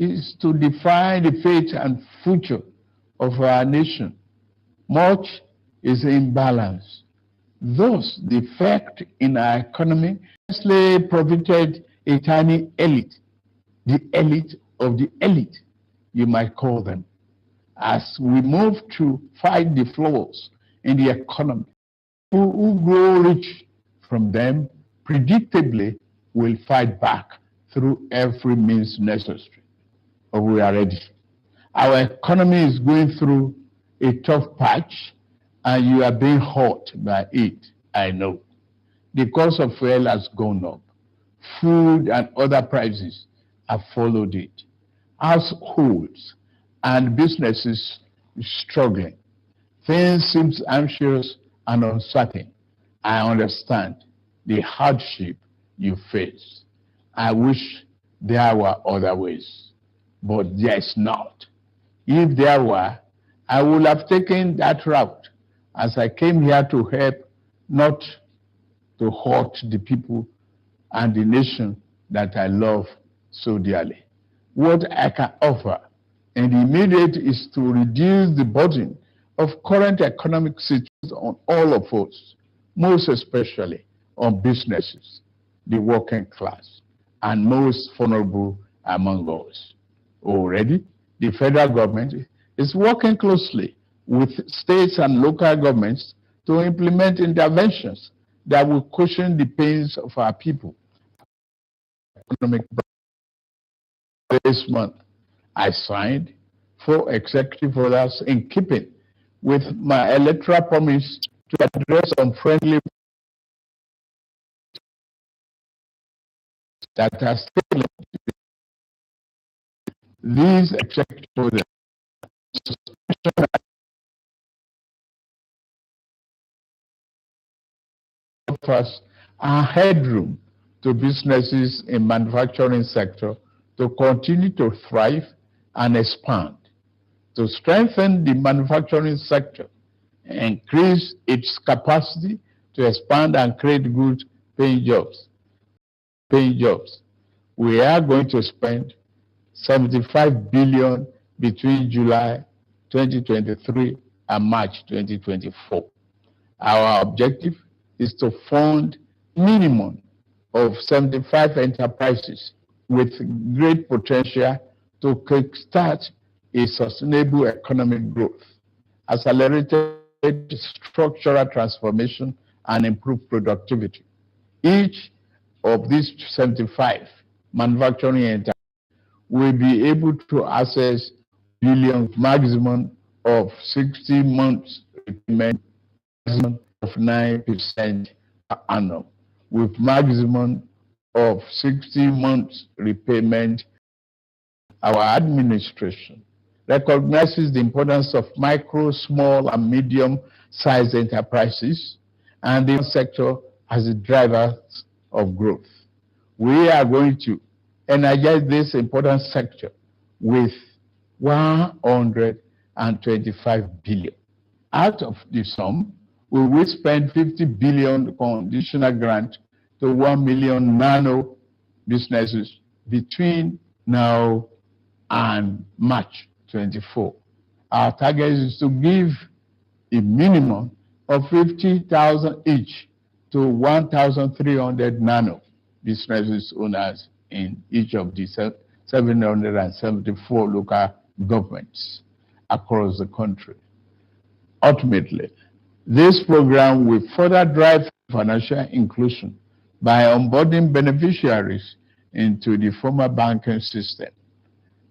is to define the fate and future of our nation. Much is imbalance. Thus, the effect in our economy mostly profited a tiny elite, the elite of the elite, you might call them. As we move to fight the flaws in the economy, people who grow rich from them predictably will fight back through every means necessary. But we are ready. Our economy is going through a tough patch, and you are being hurt by it, I know. The cost of fuel has gone up. Food and other prices have followed it. Households and businesses struggling. Things seem anxious and uncertain. I understand the hardship you face. I wish there were other ways, but there is not. If there were, I would have taken that route, as I came here to help, not to hurt the people and the nation that I love so dearly. What I can offer in the immediate is to reduce the burden of current economic situations on all of us, most especially on businesses, the working class, and most vulnerable among us. Already, the federal government is working closely with states and local governments to implement interventions that will cushion the pains of our people. Economic this month, I signed 4 executive orders in keeping with my electoral promise to address unfriendly that are still. These executive orders offers a headroom to businesses in manufacturing sector to continue to thrive and expand, to strengthen the manufacturing sector, increase its capacity to expand and create good paying jobs. We are going to spend 75 billion between July 2023 and March 2024. Our objective is to fund minimum of 75 enterprises with great potential to kickstart a sustainable economic growth, accelerated structural transformation, and improved productivity. Each of these 75 manufacturing enterprises will be able to access billion maximum of 60 months repayment, maximum of 9% per annum, with maximum of 60 months repayment. Our administration recognizes the importance of micro, small, and medium-sized enterprises and the sector as the drivers of growth. We are going to energize this important sector with 125 billion. Out of the sum, we will spend 50 billion conditional grant to 1 million nano businesses between now and March 24. Our target is to give a minimum of 50,000 each to 1,300 nano businesses owners in each of the 774 local governments across the country. Ultimately, this program will further drive financial inclusion by onboarding beneficiaries into the formal banking system.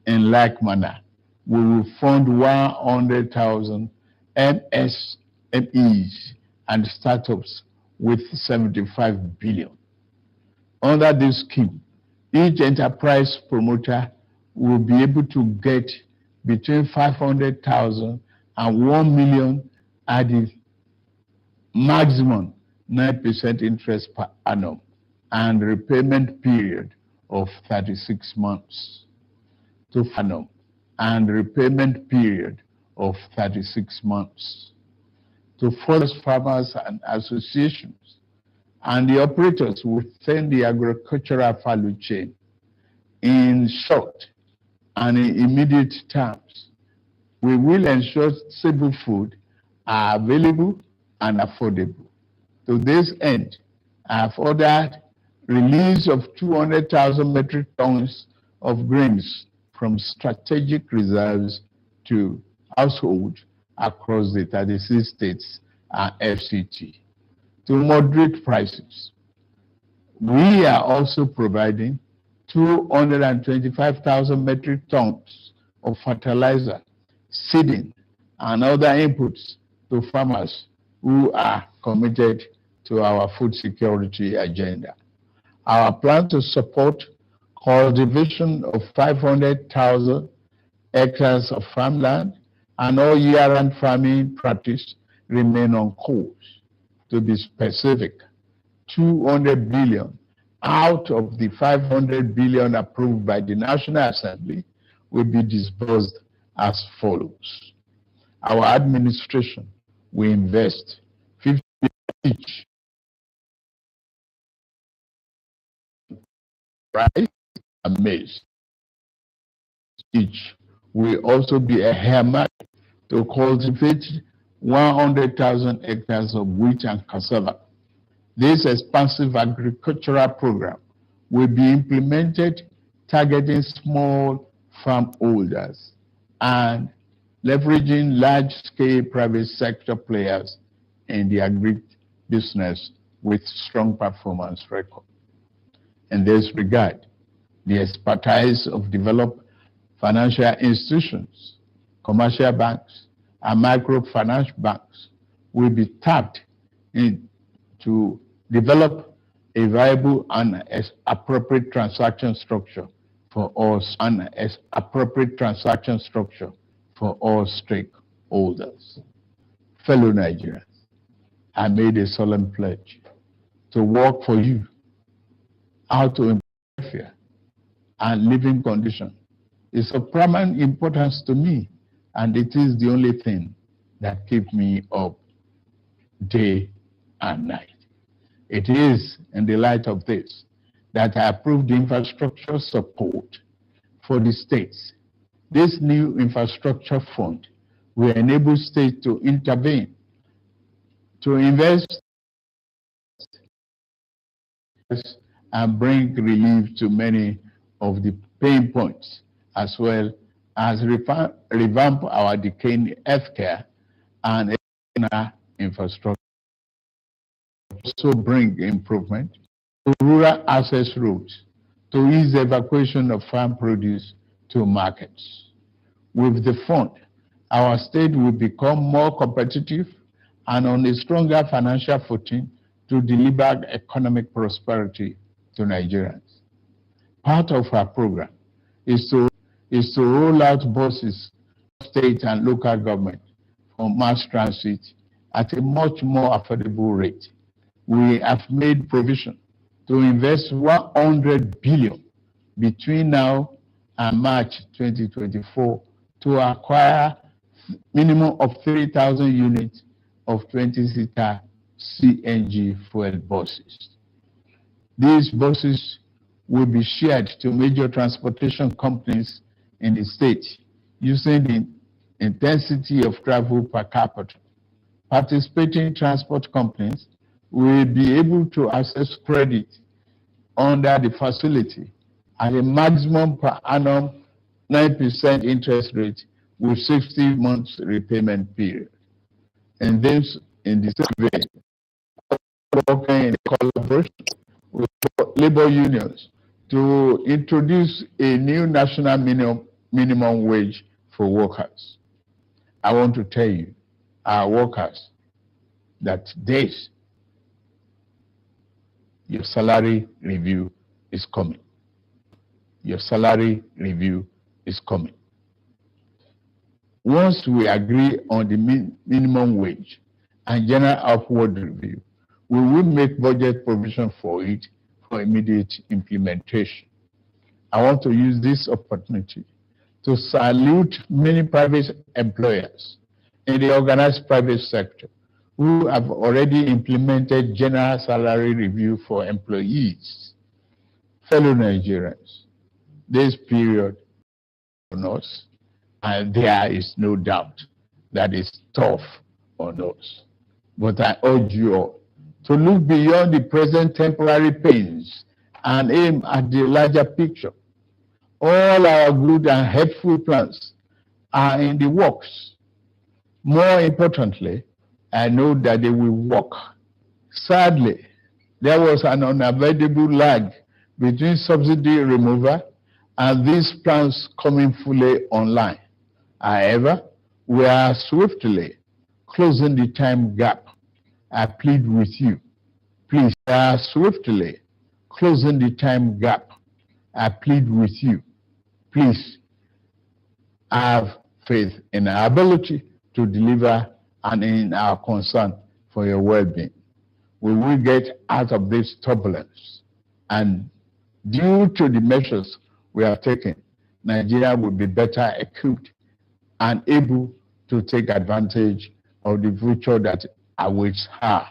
In like manner, we will fund 100,000 MSMEs and startups with 75 billion. Under this scheme, each enterprise promoter will be able to get between 500,000 and 1 million at the maximum 9% interest per annum and repayment period of 36 months to annum and repayment period of 36 months to forest farmers and associations and the operators within the agricultural value chain. In short, and in immediate terms. We will ensure stable food are available and affordable. To this end, I have ordered release of 200,000 metric tons of grains from strategic reserves to households across the 36 states and FCT to moderate prices. We are also providing 225,000 metric tons of fertilizer, seeding, and other inputs to farmers who are committed to our food security agenda. Our plan to support cultivation of 500,000 hectares of farmland and all year-round farming practice remain on course. To be specific, 200 billion out of the 500 billion approved by the National Assembly will be disbursed as follows. Our administration will invest 50 billion each rice and maize. Each will also be a earmarked to cultivate 100,000 hectares of wheat and cassava. This expansive agricultural program will be implemented targeting small farm holders and leveraging large-scale private sector players in the agri-business with strong performance record. In this regard, the expertise of developed financial institutions, commercial banks, and microfinance banks will be tapped in to develop a viable and appropriate transaction structure for all stakeholders. Fellow Nigerians, I made a solemn pledge to work for you, how to improve welfare and living conditions is of paramount importance to me, and it is the only thing that keeps me up day and night. It is in the light of this that I approved the infrastructure support for the states. This new infrastructure fund will enable states to intervene, to invest and bring relief to many of the pain points, as well as revamp our decaying healthcare and infrastructure. Also bring improvement to rural access routes to ease the evacuation of farm produce to markets. With the fund, our state will become more competitive and on a stronger financial footing to deliver economic prosperity to Nigerians. Part of our program is to roll out buses, state and local government for mass transit at a much more affordable rate. We have made provision to invest 100 billion between now and March 2024 to acquire minimum of 3,000 units of 20-seater CNG fuel buses. These buses will be shared to major transportation companies in the state using the intensity of travel per capita. Participating transport companies will be able to access credit under the facility at a maximum per annum 9% interest rate with 60 months repayment period. And this in the same way, working in collaboration with labor unions to introduce a new national minimum wage for workers. I want to tell you, our workers, that this, your salary review is coming. Your salary review is coming. Once we agree on the minimum wage and general upward review, we will make budget provision for it for immediate implementation. I want to use this opportunity to salute many private employers in the organized private sector who have already implemented general salary review for employees. Fellow Nigerians, this period on us, and there is no doubt that it's tough on us. But I urge you all to look beyond the present temporary pains and aim at the larger picture. All our good and helpful plans are in the works. More importantly, I know that they will work. Sadly, there was an unavoidable lag between subsidy removal and these plans coming fully online. However, we are swiftly closing the time gap. I plead with you, please, we are swiftly closing the time gap. I plead with you, please have faith in our ability to deliver and in our concern for your well-being. We will get out of this turbulence, and due to the measures we have taken, Nigeria will be better equipped and able to take advantage of the future that awaits her.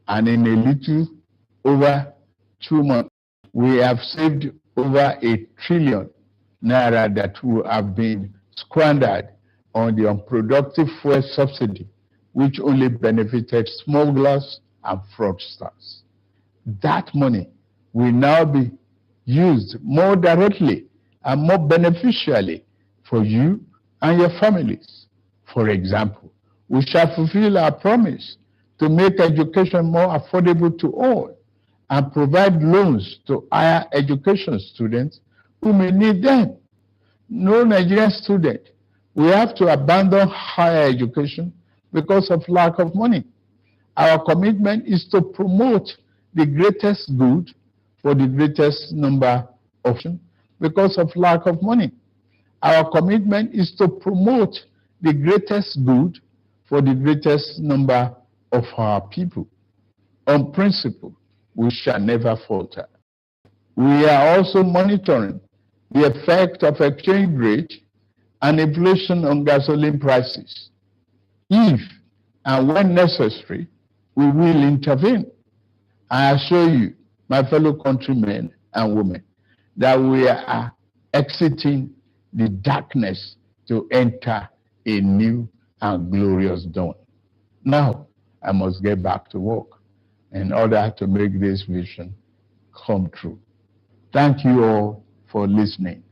And in a little over 2 months, we have saved over 1 trillion naira that would have been squandered on the unproductive fuel subsidy, which only benefited smugglers and fraudsters. That money will now be used more directly and more beneficially for you and your families. For example, we shall fulfill our promise to make education more affordable to all and provide loans to higher education students who may need them. No Nigerian student will have to abandon higher education because of lack of money. Our commitment is to promote the greatest good for the greatest number of children because of lack of money. Our commitment is to promote the greatest good for the greatest number of our people. On principle, we shall never falter. We are also monitoring the effect of exchange rate and inflation on gasoline prices. If and when necessary, we will intervene. I assure you, my fellow countrymen and women, that we are exiting the darkness to enter a new and glorious dawn. Now, I must get back to work in order to make this vision come true. Thank you all for listening,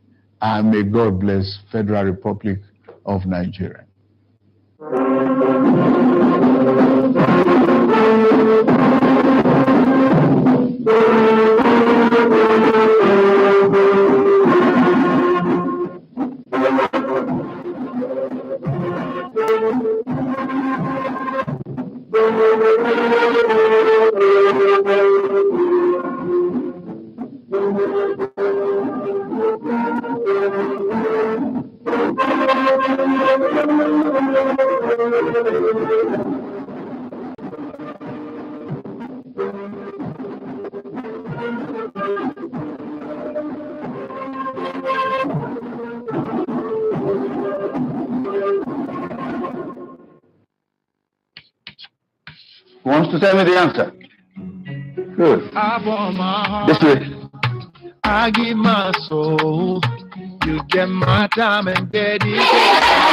and may God bless Federal Republic of Nigeria. Who wants to tell me the answer? Good. This way. I give my soul, you get my time and dedication.